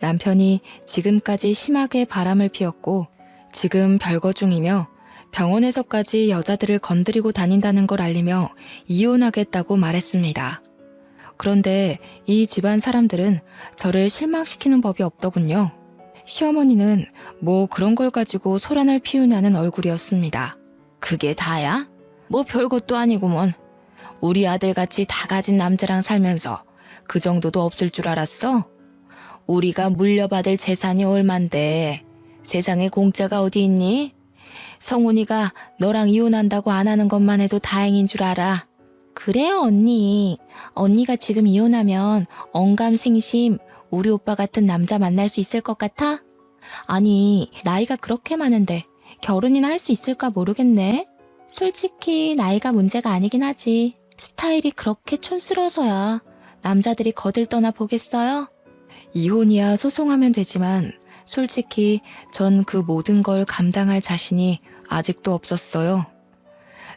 남편이 지금까지 심하게 바람을 피웠고 지금 별거 중이며 병원에서까지 여자들을 건드리고 다닌다는 걸 알리며 이혼하겠다고 말했습니다. 그런데 이 집안 사람들은 저를 실망시키는 법이 없더군요. 시어머니는 뭐 그런 걸 가지고 소란을 피우냐는 얼굴이었습니다. 그게 다야? 뭐 별것도 아니구먼. 우리 아들같이 다 가진 남자랑 살면서 그 정도도 없을 줄 알았어? 우리가 물려받을 재산이 얼만데 세상에 공짜가 어디 있니? 성훈이가 너랑 이혼한다고 안 하는 것만 해도 다행인 줄 알아. 그래요, 언니. 언니가 지금 이혼하면 언감생심 우리 오빠 같은 남자 만날 수 있을 것 같아? 아니, 나이가 그렇게 많은데 결혼이나 할 수 있을까 모르겠네. 솔직히 나이가 문제가 아니긴 하지. 스타일이 그렇게 촌스러워서야 남자들이 거들떠나 보겠어요? 이혼이야 소송하면 되지만 솔직히 전 그 모든 걸 감당할 자신이 아직도 없었어요.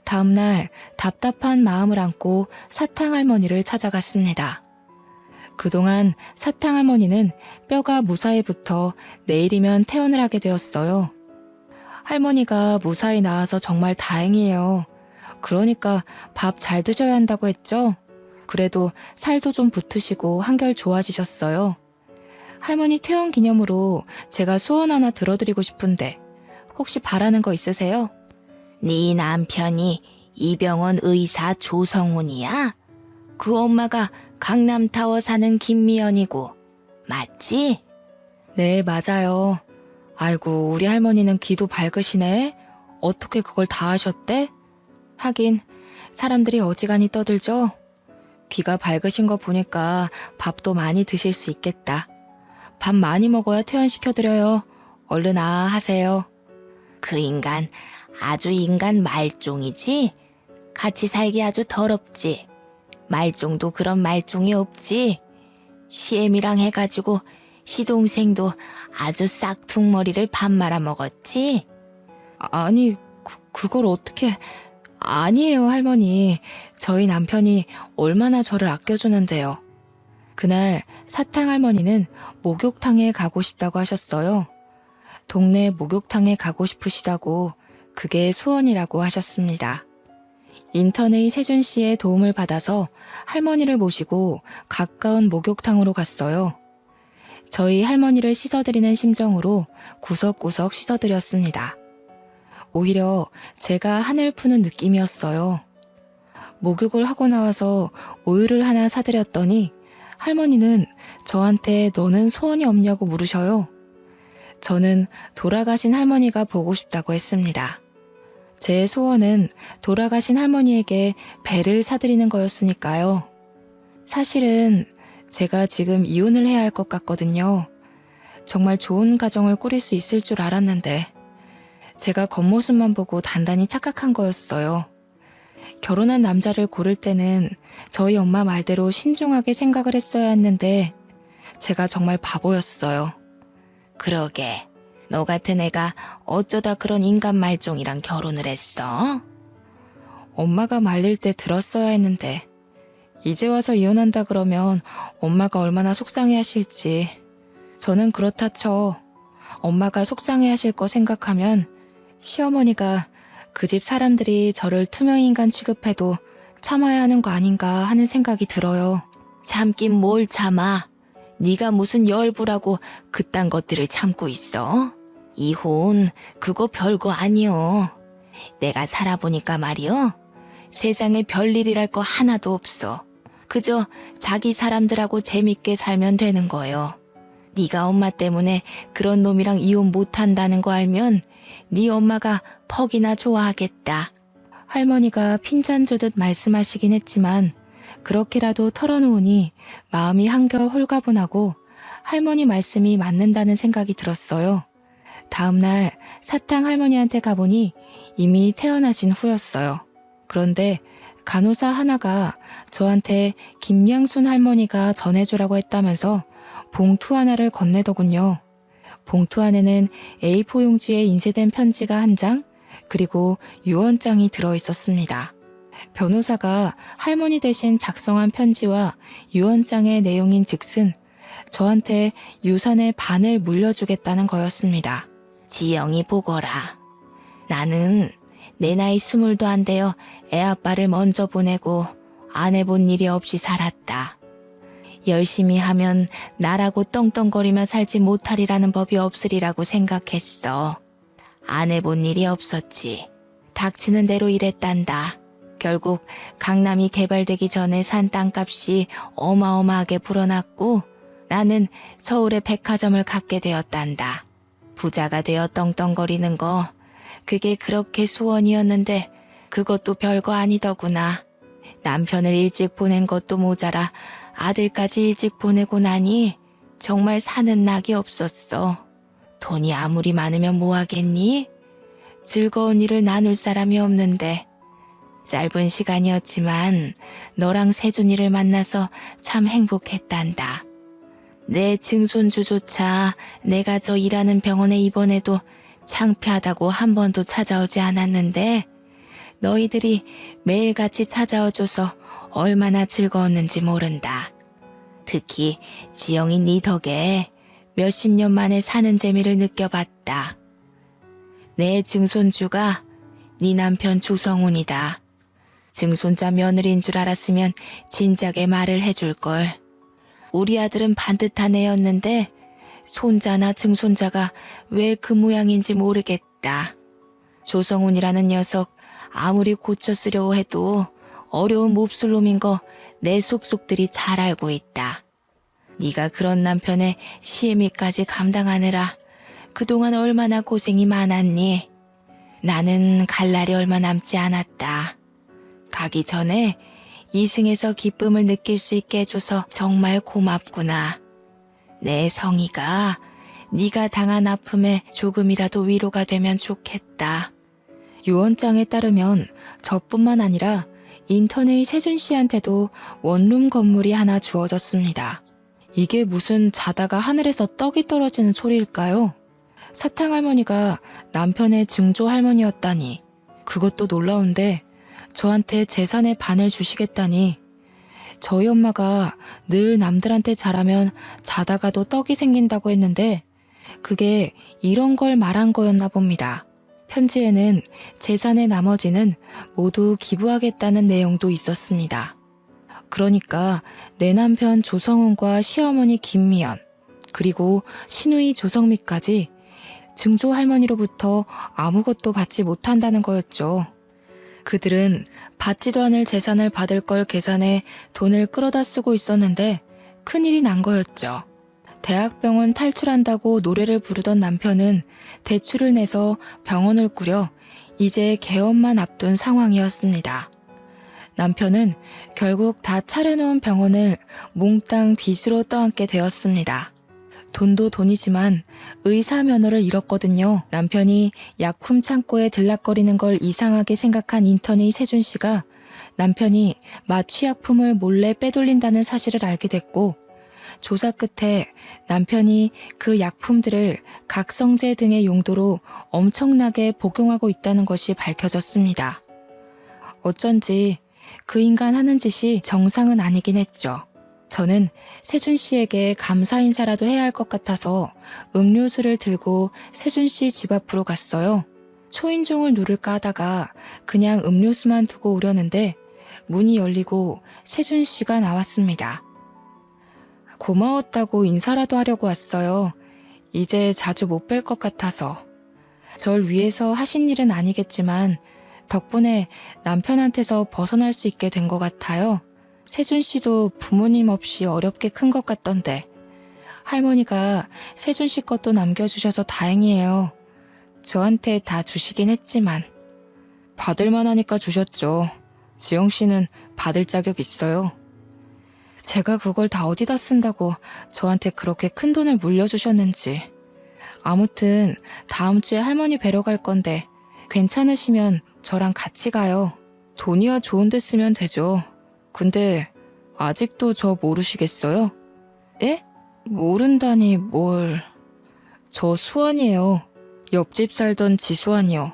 다음날 답답한 마음을 안고 사탕할머니를 찾아갔습니다. 그동안 사탕할머니는 뼈가 무사히 붙어 내일이면 퇴원을 하게 되었어요. 할머니가 무사히 나와서 정말 다행이에요. 그러니까 밥 잘 드셔야 한다고 했죠? 그래도 살도 좀 붙으시고 한결 좋아지셨어요. 할머니 퇴원 기념으로 제가 소원 하나 들어드리고 싶은데 혹시 바라는 거 있으세요? 네 남편이 이 병원 의사 조성훈이야? 그 엄마가 강남타워 사는 김미연이고 맞지? 네, 맞아요. 아이고, 우리 할머니는 귀도 밝으시네. 어떻게 그걸 다 아셨대? 하긴 사람들이 어지간히 떠들죠. 귀가 밝으신 거 보니까 밥도 많이 드실 수 있겠다. 밥 많이 먹어야 퇴원시켜드려요. 얼른 하세요. 그 인간 아주 인간 말종이지? 같이 살기 아주 더럽지? 말종도 그런 말종이 없지? 시엠이랑 해가지고 시동생도 아주 싹퉁머리를 밥 말아 먹었지? 아니, 그걸 어떻게... 아니에요, 할머니. 저희 남편이 얼마나 저를 아껴주는데요. 그날 사탕할머니는 목욕탕에 가고 싶다고 하셨어요. 동네 목욕탕에 가고 싶으시다고 그게 소원이라고 하셨습니다. 인턴의 세준 씨의 도움을 받아서 할머니를 모시고 가까운 목욕탕으로 갔어요. 저희 할머니를 씻어드리는 심정으로 구석구석 씻어드렸습니다. 오히려 제가 한을 푸는 느낌이었어요. 목욕을 하고 나와서 우유를 하나 사드렸더니 할머니는 저한테 너는 소원이 없냐고 물으셔요. 저는 돌아가신 할머니가 보고 싶다고 했습니다. 제 소원은 돌아가신 할머니에게 배를 사드리는 거였으니까요. 사실은 제가 지금 이혼을 해야 할 것 같거든요. 정말 좋은 가정을 꾸릴 수 있을 줄 알았는데 제가 겉모습만 보고 단단히 착각한 거였어요. 결혼한 남자를 고를 때는 저희 엄마 말대로 신중하게 생각을 했어야 했는데 제가 정말 바보였어요. 그러게, 너 같은 애가 어쩌다 그런 인간 말종이랑 결혼을 했어? 엄마가 말릴 때 들었어야 했는데 이제 와서 이혼한다 그러면 엄마가 얼마나 속상해 하실지. 저는 그렇다 쳐. 엄마가 속상해 하실 거 생각하면 시어머니가 그 집 사람들이 저를 투명인간 취급해도 참아야 하는 거 아닌가 하는 생각이 들어요. 참긴 뭘 참아. 네가 무슨 열부라고 그딴 것들을 참고 있어? 이혼 그거 별거 아니여. 내가 살아보니까 말이여. 세상에 별일이랄 거 하나도 없어. 그저 자기 사람들하고 재밌게 살면 되는 거요. 네가 엄마 때문에 그런 놈이랑 이혼 못한다는 거 알면 네 엄마가 퍽이나 좋아하겠다. 할머니가 핀잔 주듯 말씀하시긴 했지만 그렇게라도 털어놓으니 마음이 한결 홀가분하고 할머니 말씀이 맞는다는 생각이 들었어요. 다음날 사탕 할머니한테 가보니 이미 태어나신 후였어요. 그런데 간호사 하나가 저한테 김양순 할머니가 전해주라고 했다면서 봉투 하나를 건네더군요. 봉투 안에는 A4 용지에 인쇄된 편지가 한 장, 그리고 유언장이 들어있었습니다. 변호사가 할머니 대신 작성한 편지와 유언장의 내용인 즉슨 저한테 유산의 반을 물려주겠다는 거였습니다. 지영이 보거라. 나는 내 나이 20도 안 되어 애 아빠를 먼저 보내고 안 해본 일이 없이 살았다. 열심히 하면 나라고 떵떵거리며 살지 못하리라는 법이 없으리라고 생각했어. 안 해본 일이 없었지. 닥치는 대로 일했단다. 결국 강남이 개발되기 전에 산 땅값이 어마어마하게 불어났고 나는 서울에 백화점을 갖게 되었단다. 부자가 되어 떵떵거리는 거 그게 그렇게 소원이었는데 그것도 별거 아니더구나. 남편을 일찍 보낸 것도 모자라 아들까지 일찍 보내고 나니 정말 사는 낙이 없었어. 돈이 아무리 많으면 뭐하겠니? 즐거운 일을 나눌 사람이 없는데 짧은 시간이었지만 너랑 세준이를 만나서 참 행복했단다. 내 증손주조차 내가 저 일하는 병원에 입원해도 창피하다고 한 번도 찾아오지 않았는데 너희들이 매일같이 찾아와줘서 얼마나 즐거웠는지 모른다. 특히 지영이 네 덕에 몇십 년 만에 사는 재미를 느껴봤다. 내 증손주가 네 남편 조성훈이다. 증손자 며느리인 줄 알았으면 진작에 말을 해줄걸. 우리 아들은 반듯한 애였는데 손자나 증손자가 왜 그 모양인지 모르겠다. 조성훈이라는 녀석 아무리 고쳐 쓰려고 해도 어려운 몹쓸 놈인 거 내 속속들이 잘 알고 있다. 네가 그런 남편의 시애미까지 감당하느라 그동안 얼마나 고생이 많았니? 나는 갈 날이 얼마 남지 않았다. 가기 전에 이승에서 기쁨을 느낄 수 있게 해줘서 정말 고맙구나. 내 성희가 네가 당한 아픔에 조금이라도 위로가 되면 좋겠다. 유언장에 따르면 저뿐만 아니라 인턴의 세준 씨한테도 원룸 건물이 하나 주어졌습니다. 이게 무슨 자다가 하늘에서 떡이 떨어지는 소리일까요? 사탕 할머니가 남편의 증조 할머니였다니 그것도 놀라운데 저한테 재산의 반을 주시겠다니 저희 엄마가 늘 남들한테 잘하면 자다가도 떡이 생긴다고 했는데 그게 이런 걸 말한 거였나 봅니다. 편지에는 재산의 나머지는 모두 기부하겠다는 내용도 있었습니다. 그러니까 내 남편 조성훈과 시어머니 김미연 그리고 시누이 조성미까지 증조 할머니로부터 아무것도 받지 못한다는 거였죠. 그들은 받지도 않을 재산을 받을 걸 계산해 돈을 끌어다 쓰고 있었는데 큰일이 난 거였죠. 대학병원 탈출한다고 노래를 부르던 남편은 대출을 내서 병원을 꾸려 이제 개업만 앞둔 상황이었습니다. 남편은 결국 다 차려놓은 병원을 몽땅 빚으로 떠안게 되었습니다. 돈도 돈이지만 의사 면허를 잃었거든요. 남편이 약품 창고에 들락거리는 걸 이상하게 생각한 인턴의 세준 씨가 남편이 마취약품을 몰래 빼돌린다는 사실을 알게 됐고, 조사 끝에 남편이 그 약품들을 각성제 등의 용도로 엄청나게 복용하고 있다는 것이 밝혀졌습니다. 어쩐지 그 인간 하는 짓이 정상은 아니긴 했죠. 저는 세준 씨에게 감사 인사라도 해야 할 것 같아서 음료수를 들고 세준 씨 집 앞으로 갔어요. 초인종을 누를까 하다가 그냥 음료수만 두고 오려는데 문이 열리고 세준 씨가 나왔습니다. 고마웠다고 인사라도 하려고 왔어요. 이제 자주 못 뵐 것 같아서. 절 위해서 하신 일은 아니겠지만 덕분에 남편한테서 벗어날 수 있게 된 것 같아요. 세준 씨도 부모님 없이 어렵게 큰 것 같던데. 할머니가 세준 씨 것도 남겨주셔서 다행이에요. 저한테 다 주시긴 했지만. 받을 만하니까 주셨죠. 지영 씨는 받을 자격 있어요. 제가 그걸 다 어디다 쓴다고 저한테 그렇게 큰 돈을 물려주셨는지. 아무튼 다음 주에 할머니 뵈러 갈 건데 괜찮으시면 저랑 같이 가요. 돈이야 좋은 데 쓰면 되죠. 근데 아직도 저 모르시겠어요? 예? 모른다니 뭘. 저 수환이에요. 옆집 살던 지수환이요.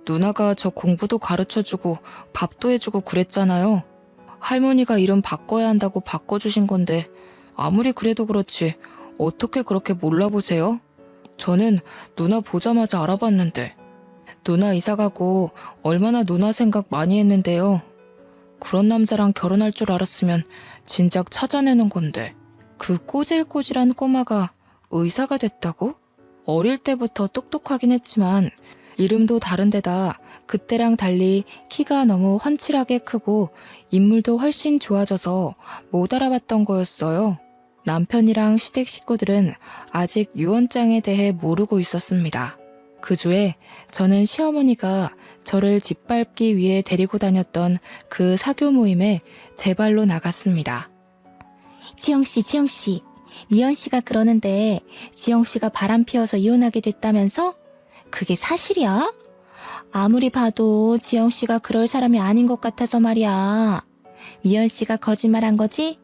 누나가 저 공부도 가르쳐주고 밥도 해주고 그랬잖아요. 할머니가 이름 바꿔야 한다고 바꿔주신 건데 아무리 그래도 그렇지 어떻게 그렇게 몰라보세요? 저는 누나 보자마자 알아봤는데. 누나 이사가고 얼마나 누나 생각 많이 했는데요. 그런 남자랑 결혼할 줄 알았으면 진작 찾아내는 건데. 그 꼬질꼬질한 꼬마가 의사가 됐다고? 어릴 때부터 똑똑하긴 했지만 이름도 다른데다 그때랑 달리 키가 너무 훤칠하게 크고 인물도 훨씬 좋아져서 못 알아봤던 거였어요. 남편이랑 시댁 식구들은 아직 유언장에 대해 모르고 있었습니다. 그 주에 저는 시어머니가 저를 짓밟기 위해 데리고 다녔던 그 사교 모임에 제 발로 나갔습니다. 지영씨, 미연씨가 그러는데 지영씨가 바람 피워서 이혼하게 됐다면서? 그게 사실이야? 아무리 봐도 지영씨가 그럴 사람이 아닌 것 같아서 말이야. 미연씨가 거짓말한 거지?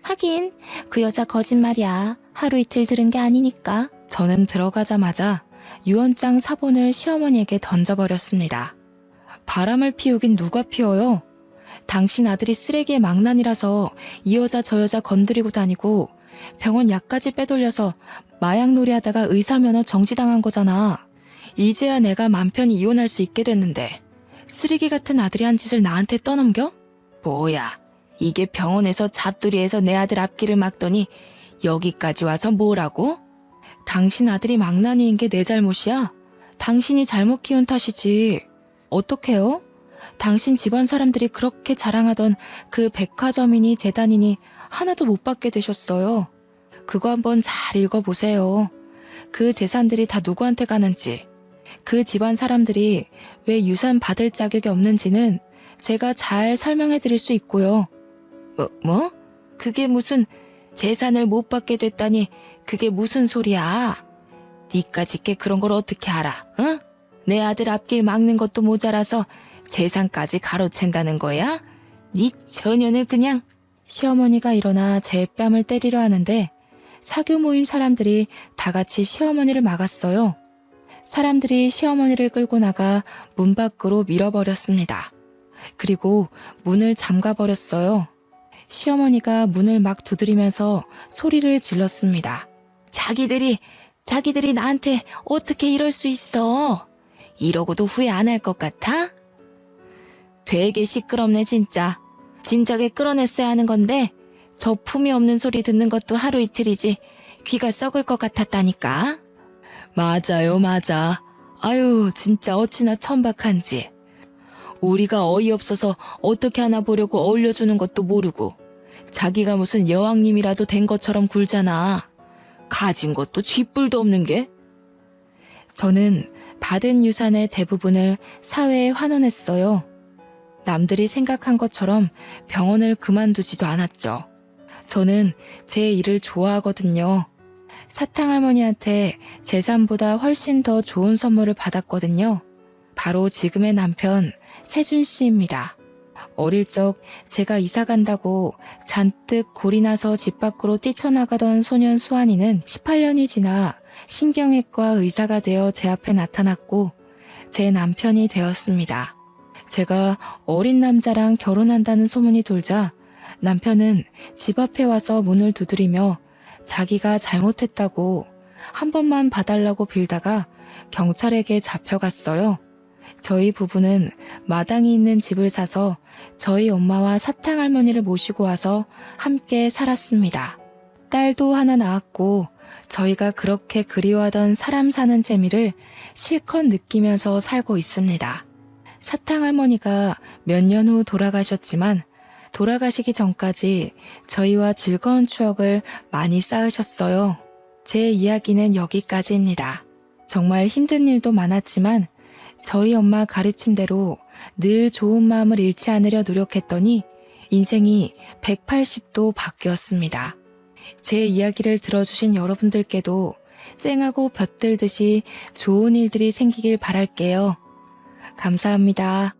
하긴 그 여자 거짓말이야. 하루 이틀 들은 게 아니니까. 저는 들어가자마자 유언장 사본을 시어머니에게 던져버렸습니다. 바람을 피우긴 누가 피워요? 당신 아들이 쓰레기의 망난이라서 이 여자 저 여자 건드리고 다니고 병원 약까지 빼돌려서 마약놀이 하다가 의사면허 정지당한 거잖아. 이제야 내가 맘 편히 이혼할 수 있게 됐는데 쓰레기 같은 아들이 한 짓을 나한테 떠넘겨? 뭐야, 이게 병원에서 잡돌이에서 내 아들 앞길을 막더니 여기까지 와서 뭐라고? 당신 아들이 망나니인 게 내 잘못이야? 당신이 잘못 키운 탓이지. 어떡해요? 당신 집안 사람들이 그렇게 자랑하던 그 백화점이니 재단이니 하나도 못 받게 되셨어요. 그거 한번 잘 읽어보세요. 그 재산들이 다 누구한테 가는지, 그 집안 사람들이 왜 유산 받을 자격이 없는지는 제가 잘 설명해 드릴 수 있고요. 뭐? 그게 무슨 재산을 못 받게 됐다니 그게 무슨 소리야? 니까짓 게 그런 걸 어떻게 알아? 응? 내 아들 앞길 막는 것도 모자라서 재산까지 가로챈다는 거야? 니 처녀는 그냥. 시어머니가 일어나 제 뺨을 때리려 하는데 사교 모임 사람들이 다 같이 시어머니를 막았어요. 사람들이 시어머니를 끌고 나가 문 밖으로 밀어버렸습니다. 그리고 문을 잠가버렸어요. 시어머니가 문을 막 두드리면서 소리를 질렀습니다. 자기들이 나한테 어떻게 이럴 수 있어? 이러고도 후회 안 할 것 같아? 되게 시끄럽네 진짜. 진작에 끌어냈어야 하는 건데 저 품이 없는 소리 듣는 것도 하루 이틀이지 귀가 썩을 것 같았다니까. 맞아요, 맞아. 아유, 진짜 어찌나 천박한지. 우리가 어이없어서 어떻게 하나 보려고 어울려주는 것도 모르고 자기가 무슨 여왕님이라도 된 것처럼 굴잖아. 가진 것도 쥐뿔도 없는 게. 저는 받은 유산의 대부분을 사회에 환원했어요. 남들이 생각한 것처럼 병원을 그만두지도 않았죠. 저는 제 일을 좋아하거든요. 사탕할머니한테 재산보다 훨씬 더 좋은 선물을 받았거든요. 바로 지금의 남편 세준 씨입니다. 어릴 적 제가 이사 간다고 잔뜩 골이 나서 집 밖으로 뛰쳐나가던 소년 수환이는 18년이 지나 신경외과 의사가 되어 제 앞에 나타났고 제 남편이 되었습니다. 제가 어린 남자랑 결혼한다는 소문이 돌자 남편은 집 앞에 와서 문을 두드리며 자기가 잘못했다고 한 번만 봐달라고 빌다가 경찰에게 잡혀갔어요. 저희 부부는 마당이 있는 집을 사서 저희 엄마와 사탕할머니를 모시고 와서 함께 살았습니다. 딸도 하나 낳았고 저희가 그렇게 그리워하던 사람 사는 재미를 실컷 느끼면서 살고 있습니다. 사탕할머니가 몇 년 후 돌아가셨지만 돌아가시기 전까지 저희와 즐거운 추억을 많이 쌓으셨어요. 제 이야기는 여기까지입니다. 정말 힘든 일도 많았지만 저희 엄마 가르침대로 늘 좋은 마음을 잃지 않으려 노력했더니 인생이 180도 바뀌었습니다. 제 이야기를 들어주신 여러분들께도 쨍하고 볕들듯이 좋은 일들이 생기길 바랄게요. 감사합니다.